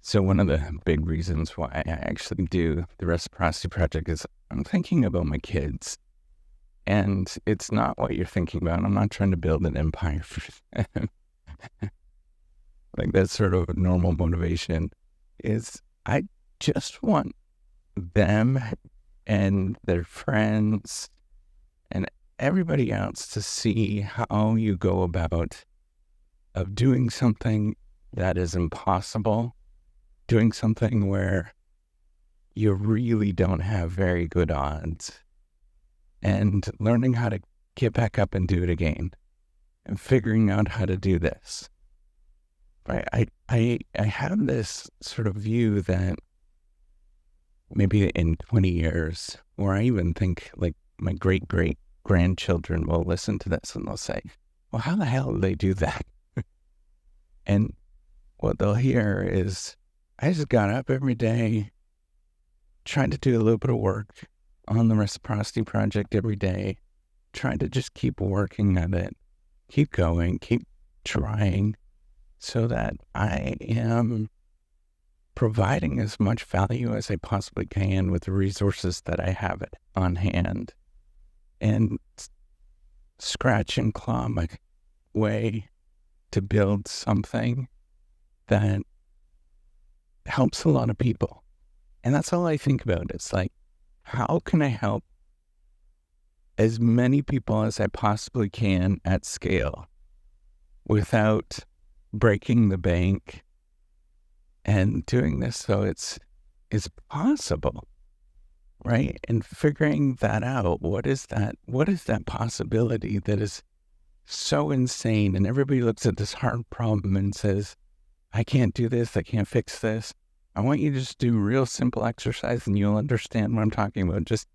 So one of the big reasons why I actually do the Reciprocity Project is I'm thinking about my kids. And it's not what you're thinking about. I'm not trying to build an empire for them. Like that's sort of normal motivation is I just want them and their friends and everybody else to see how you go about of doing something that is impossible, doing something where you really don't have very good odds, and learning how to get back up and do it again, and figuring out how to do this. Right? I have this sort of view that maybe in 20 years, or I even think like my great grandchildren will listen to this and they'll say, well, how the hell do they do that? And what they'll hear is, I just got up every day, tried to do a little bit of work on the Reciprocity Project every day, trying to just keep working at it, keep going, keep trying, so that I am providing as much value as I possibly can with the resources that I have on hand, and scratch and claw my way to build something that helps a lot of people. And that's all I think about. It's like, how can I help as many people as I possibly can at scale without breaking the bank, and doing this so it's possible, right? And figuring that out. What is that possibility that is so insane? And everybody looks at this hard problem and says, I can't do this, I can't fix this. I want you to just do real simple exercise and you'll understand what I'm talking about. Just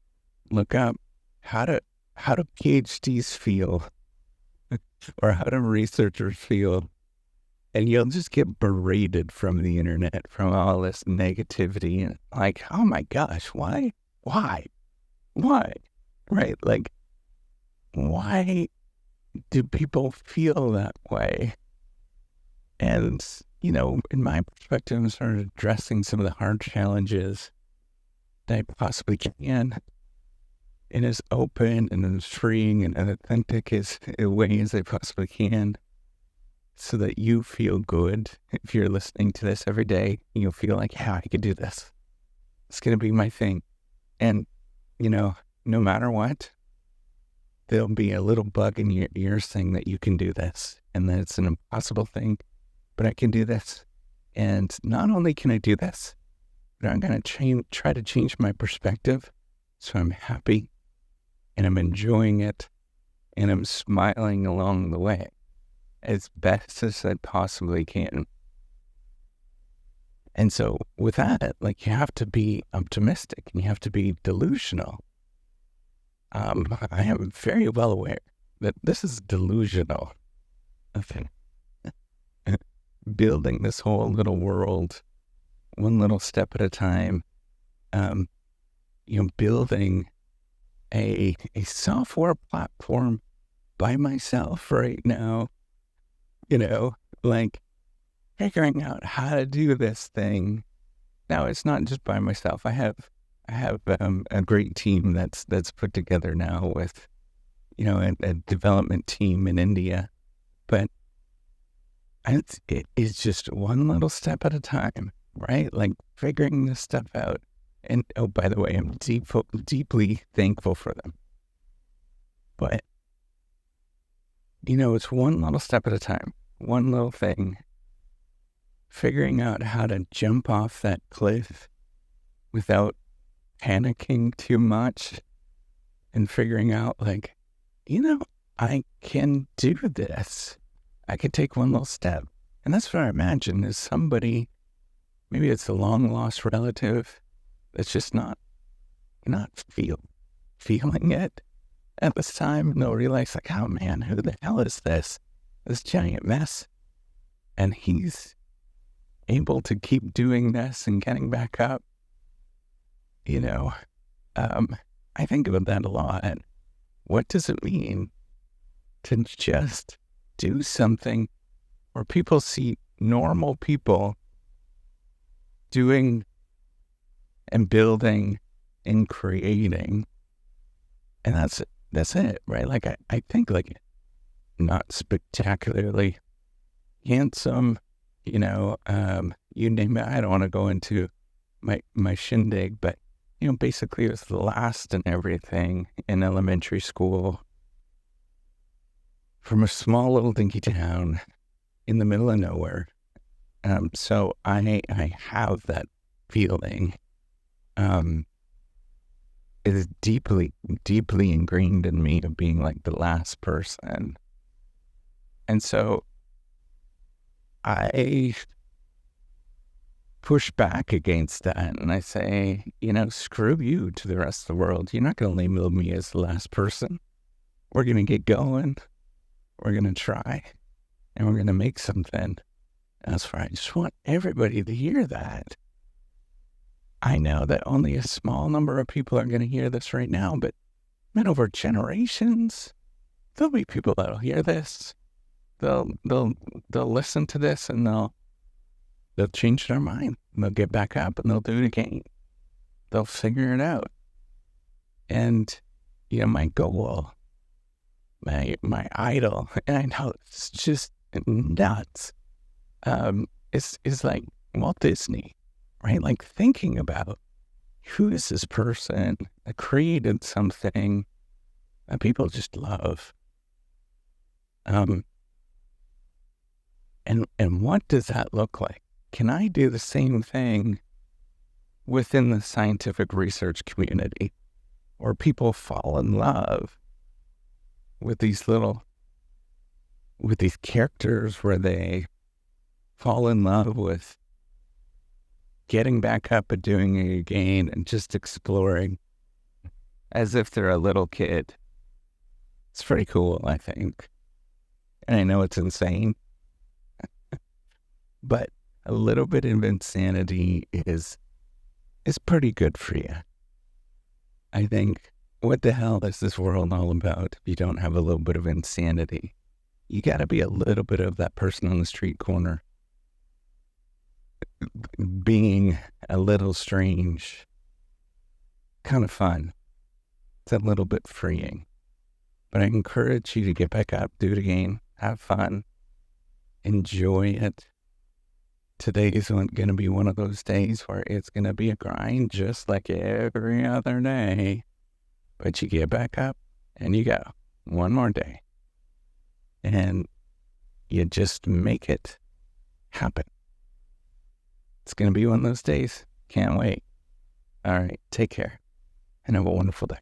look up how do PhDs feel or how do researchers feel, and you'll just get berated from the internet, from all this negativity. And like, oh my gosh, why? Right? Like, why do people feel that way? And, in my perspective, I'm sort of addressing some of the hard challenges that I possibly can in as open and as freeing and authentic as a way as I possibly can, so that you feel good. If you're listening to this every day, you'll feel like, yeah, I could do this. It's going to be my thing. And, no matter what, there'll be a little bug in your ear saying that you can do this and that it's an impossible thing, but I can do this. And not only can I do this, but I'm going to try to change my perspective so I'm happy and I'm enjoying it and I'm smiling along the way as best as I possibly can. And so with that, like, you have to be optimistic and you have to be delusional. I am very well aware that this is delusional. Building this whole little world, one little step at a time, building a software platform by myself right now, like figuring out how to do this thing. Now, it's not just by myself. I have a great team that's put together now with, a development team in India, but it's just one little step at a time, right? Like figuring this stuff out. And oh, by the way, I'm deeply thankful for them. But, it's one little step at a time, one little thing, figuring out how to jump off that cliff without panicking too much, and figuring out like, I can do this. I could take one little step. And that's what I imagine is somebody, maybe it's a long lost relative that's just not feeling it at this time. And they'll realize like, oh man, who the hell is this giant mess? And he's able to keep doing this and getting back up. I think about that a lot. What does it mean to just do something where people see normal people doing and building and creating. And that's it, right? Like I think like not spectacularly handsome, you name it. I don't want to go into my shindig, but basically it was the last in everything in elementary school from a small little dinky town in the middle of nowhere. So I have that feeling. It is deeply, deeply ingrained in me of being like the last person. And so I push back against that and I say, screw you to the rest of the world. You're not going to label me as the last person. We're going to get going. We're going to try and we're going to make something. That's right. I just want everybody to hear that. I know that only a small number of people are going to hear this right now, but over generations, there'll be people that'll hear this. They'll listen to this and they'll change their mind. They'll get back up and they'll do it again. They'll figure it out. And my goal, my idol, and I know it's just nuts. Is like Walt Disney, right? Like thinking about who is this person that created something that people just love. And what does that look like? Can I do the same thing within the scientific research community where people fall in love with these characters, where they fall in love with getting back up and doing it again and just exploring as if they're a little kid? It's pretty cool, I think. And I know it's insane, but a little bit of insanity is pretty good for you. I think, what the hell is this world all about if you don't have a little bit of insanity? You got to be a little bit of that person on the street corner, being a little strange, kind of fun. It's a little bit freeing. But I encourage you to get back up, do it again, have fun, enjoy it. Today isn't going to be one of those days where it's going to be a grind just like every other day. But you get back up and you go one more day. And you just make it happen. It's going to be one of those days. Can't wait. All right. Take care and have a wonderful day.